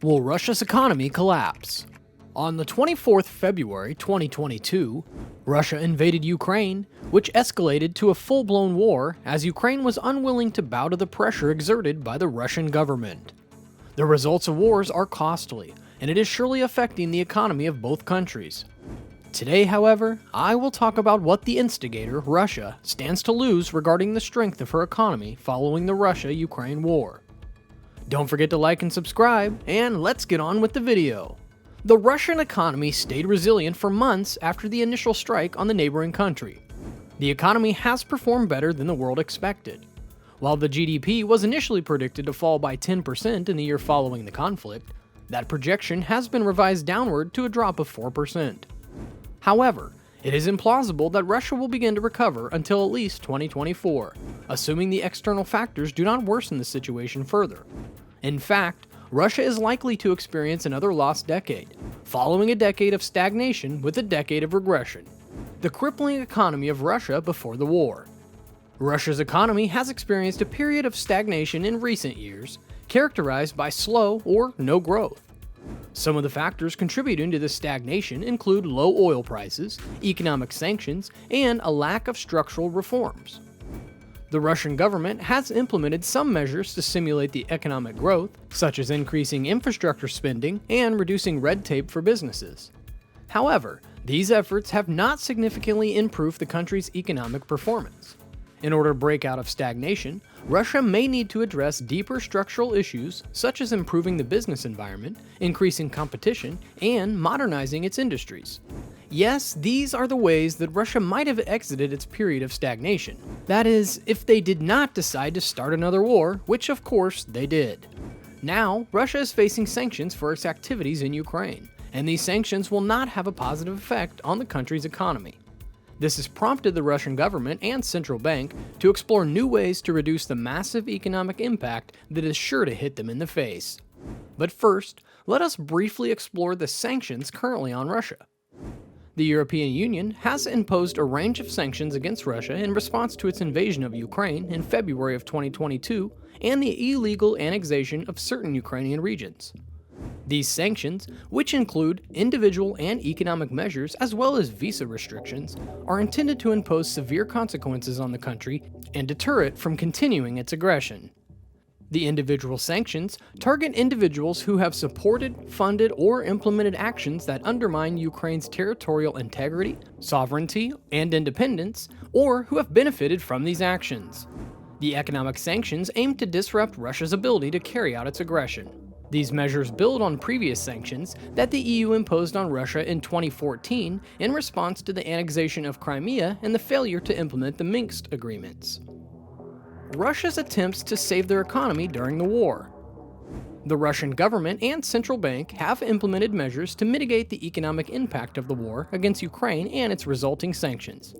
Will Russia's economy collapse? On the 24th February 2022, Russia invaded Ukraine, which escalated to a full-blown war as Ukraine was unwilling to bow to the pressure exerted by the Russian government. The results of wars are costly, and it is surely affecting the economy of both countries. Today, however, I will talk about what the instigator, Russia, stands to lose regarding the strength of her economy following the Russia-Ukraine war. Don't forget to like and subscribe, and let's get on with the video. The Russian economy stayed resilient for months after the initial strike on the neighboring country. The economy has performed better than the world expected. While the GDP was initially predicted to fall by 10% in the year following the conflict, that projection has been revised downward to a drop of 4%. However, it is implausible that Russia will begin to recover until at least 2024, assuming the external factors do not worsen the situation further. In fact, Russia is likely to experience another lost decade, following a decade of stagnation with a decade of regression. The crippling economy of Russia before the war. Russia's economy has experienced a period of stagnation in recent years, characterized by slow or no growth. Some of the factors contributing to this stagnation include low oil prices, economic sanctions, and a lack of structural reforms. The Russian government has implemented some measures to stimulate the economic growth, such as increasing infrastructure spending and reducing red tape for businesses. However, these efforts have not significantly improved the country's economic performance. In order to break out of stagnation, Russia may need to address deeper structural issues such as improving the business environment, increasing competition, and modernizing its industries. Yes, these are the ways that Russia might have exited its period of stagnation. That is, if they did not decide to start another war, which of course they did. Now, Russia is facing sanctions for its activities in Ukraine, and these sanctions will not have a positive effect on the country's economy. This has prompted the Russian government and central bank to explore new ways to reduce the massive economic impact that is sure to hit them in the face. But first, let us briefly explore the sanctions currently on Russia. The European Union has imposed a range of sanctions against Russia in response to its invasion of Ukraine in February of 2022 and the illegal annexation of certain Ukrainian regions. These sanctions, which include individual and economic measures as well as visa restrictions, are intended to impose severe consequences on the country and deter it from continuing its aggression. The individual sanctions target individuals who have supported, funded, or implemented actions that undermine Ukraine's territorial integrity, sovereignty, and independence, or who have benefited from these actions. The economic sanctions aim to disrupt Russia's ability to carry out its aggression. These measures build on previous sanctions that the EU imposed on Russia in 2014 in response to the annexation of Crimea and the failure to implement the Minsk agreements. Russia's attempts to save their economy during the war. The Russian government and central bank have implemented measures to mitigate the economic impact of the war against Ukraine and its resulting sanctions.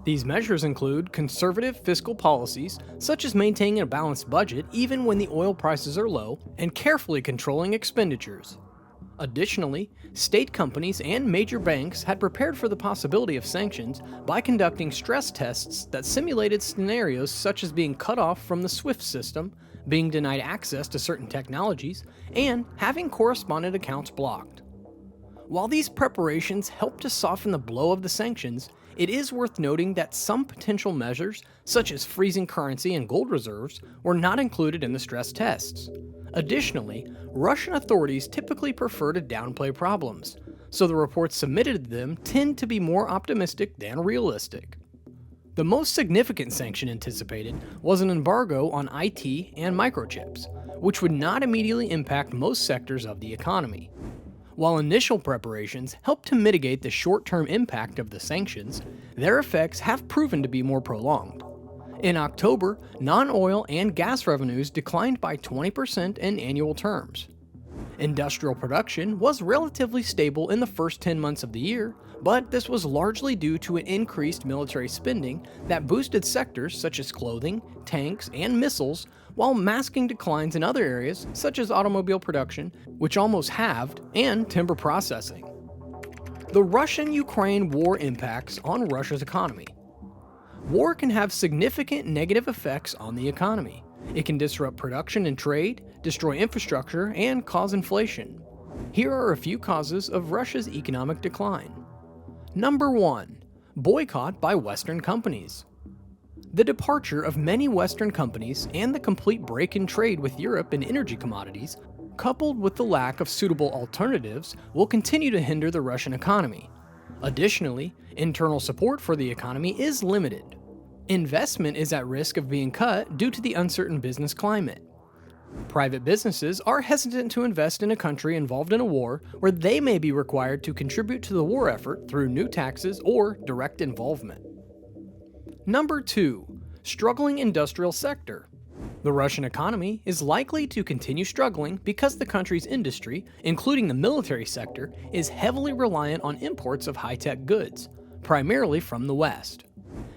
These measures include conservative fiscal policies, such as maintaining a balanced budget even when the oil prices are low, and carefully controlling expenditures. Additionally, state companies and major banks had prepared for the possibility of sanctions by conducting stress tests that simulated scenarios such as being cut off from the SWIFT system, being denied access to certain technologies, and having correspondent accounts blocked. While these preparations helped to soften the blow of the sanctions, it is worth noting that some potential measures, such as freezing currency and gold reserves, were not included in the stress tests. Additionally, Russian authorities typically prefer to downplay problems, so the reports submitted to them tend to be more optimistic than realistic. The most significant sanction anticipated was an embargo on IT and microchips, which would not immediately impact most sectors of the economy. While initial preparations helped to mitigate the short-term impact of the sanctions, their effects have proven to be more prolonged. In October, non-oil and gas revenues declined by 20% in annual terms. Industrial production was relatively stable in the first 10 months of the year, but this was largely due to an increased military spending that boosted sectors such as clothing, tanks, and missiles, while masking declines in other areas such as automobile production, which almost halved, and timber processing. The Russian-Ukraine war impacts on Russia's economy. War can have significant negative effects on the economy. It can disrupt production and trade, destroy infrastructure, and cause inflation. Here are a few causes of Russia's economic decline. Number 1. Boycott by Western companies. The departure of many Western companies and the complete break in trade with Europe in energy commodities, coupled with the lack of suitable alternatives, will continue to hinder the Russian economy. Additionally, internal support for the economy is limited. Investment is at risk of being cut due to the uncertain business climate. Private businesses are hesitant to invest in a country involved in a war where they may be required to contribute to the war effort through new taxes or direct involvement. Number 2. Struggling industrial sector. The Russian economy is likely to continue struggling because the country's industry, including the military sector, is heavily reliant on imports of high-tech goods, primarily from the West.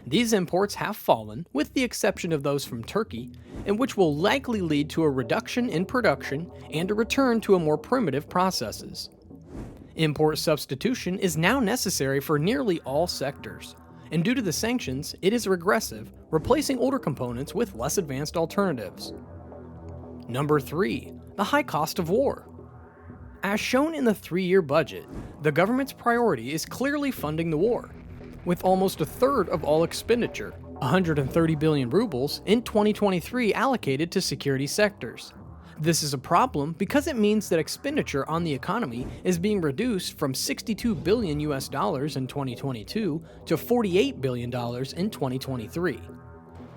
These imports have fallen, with the exception of those from Turkey, and which will likely lead to a reduction in production and a return to a more primitive processes. Import substitution is now necessary for nearly all sectors, and due to the sanctions, it is regressive, replacing older components with less advanced alternatives. Number 3. The high cost of war. As shown in the 3-year budget, the government's priority is clearly funding the war, with almost a third of all expenditure, 130 billion rubles, in 2023 allocated to security sectors. This is a problem because it means that expenditure on the economy is being reduced from $62 billion in 2022 to $48 billion in 2023.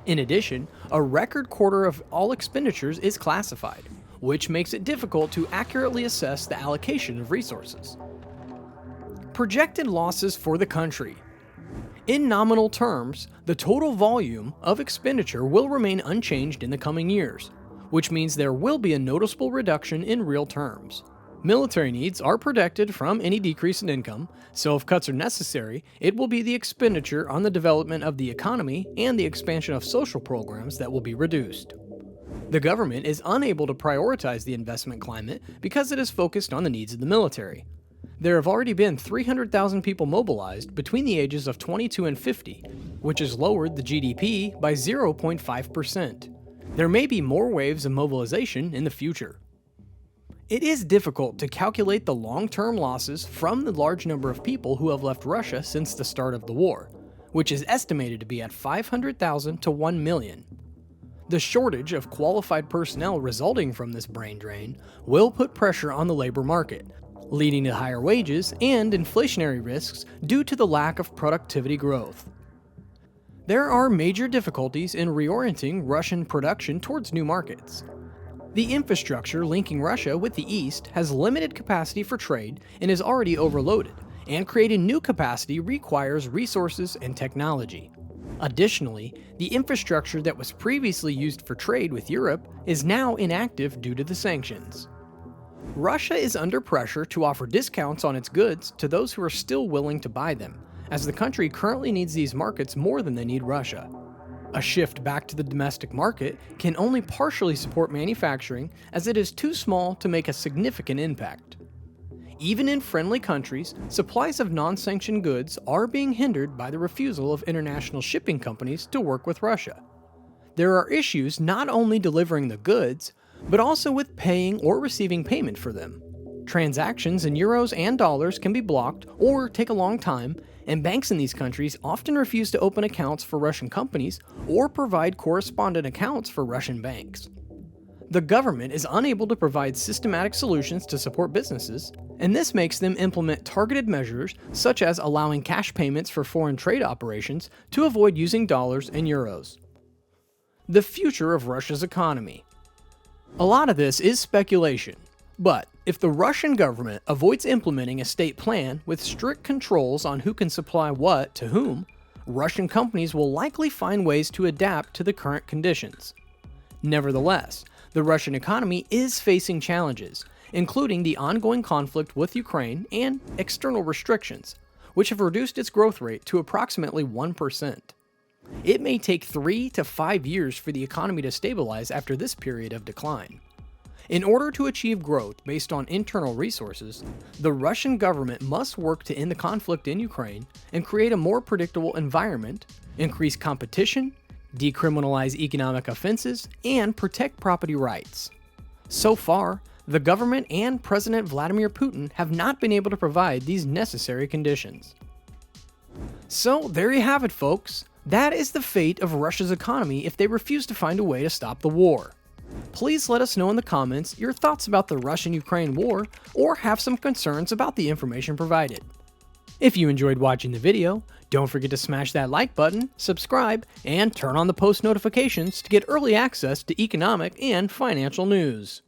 In addition, a record quarter of all expenditures is classified, which makes it difficult to accurately assess the allocation of resources. Projected losses for the country. In nominal terms, the total volume of expenditure will remain unchanged in the coming years, which means there will be a noticeable reduction in real terms. Military needs are protected from any decrease in income, so if cuts are necessary, it will be the expenditure on the development of the economy and the expansion of social programs that will be reduced. The government is unable to prioritize the investment climate because it is focused on the needs of the military. There have already been 300,000 people mobilized between the ages of 22 and 50, which has lowered the GDP by 0.5%. There may be more waves of mobilization in the future. It is difficult to calculate the long-term losses from the large number of people who have left Russia since the start of the war, which is estimated to be at 500,000 to 1 million. The shortage of qualified personnel resulting from this brain drain will put pressure on the labor market, leading to higher wages and inflationary risks due to the lack of productivity growth. There are major difficulties in reorienting Russian production towards new markets. The infrastructure linking Russia with the East has limited capacity for trade and is already overloaded, and creating new capacity requires resources and technology. Additionally, the infrastructure that was previously used for trade with Europe is now inactive due to the sanctions. Russia is under pressure to offer discounts on its goods to those who are still willing to buy them, as the country currently needs these markets more than they need Russia. A shift back to the domestic market can only partially support manufacturing, as it is too small to make a significant impact. Even in friendly countries, supplies of non-sanctioned goods are being hindered by the refusal of international shipping companies to work with Russia. There are issues not only delivering the goods, but also with paying or receiving payment for them. Transactions in euros and dollars can be blocked or take a long time, and banks in these countries often refuse to open accounts for Russian companies or provide correspondent accounts for Russian banks. The government is unable to provide systematic solutions to support businesses, and this makes them implement targeted measures such as allowing cash payments for foreign trade operations to avoid using dollars and euros. The future of Russia's economy. A lot of this is speculation, but if the Russian government avoids implementing a state plan with strict controls on who can supply what to whom, Russian companies will likely find ways to adapt to the current conditions. Nevertheless, the Russian economy is facing challenges, including the ongoing conflict with Ukraine and external restrictions, which have reduced its growth rate to approximately 1%. It may take 3 to 5 years for the economy to stabilize after this period of decline. In order to achieve growth based on internal resources, the Russian government must work to end the conflict in Ukraine and create a more predictable environment, increase competition, decriminalize economic offenses, and protect property rights. So far, the government and President Vladimir Putin have not been able to provide these necessary conditions. So there you have it, folks. That is the fate of Russia's economy if they refuse to find a way to stop the war. Please let us know in the comments your thoughts about the Russian-Ukraine war, or have some concerns about the information provided. If you enjoyed watching the video, don't forget to smash that like button, subscribe, and turn on the post notifications to get early access to economic and financial news.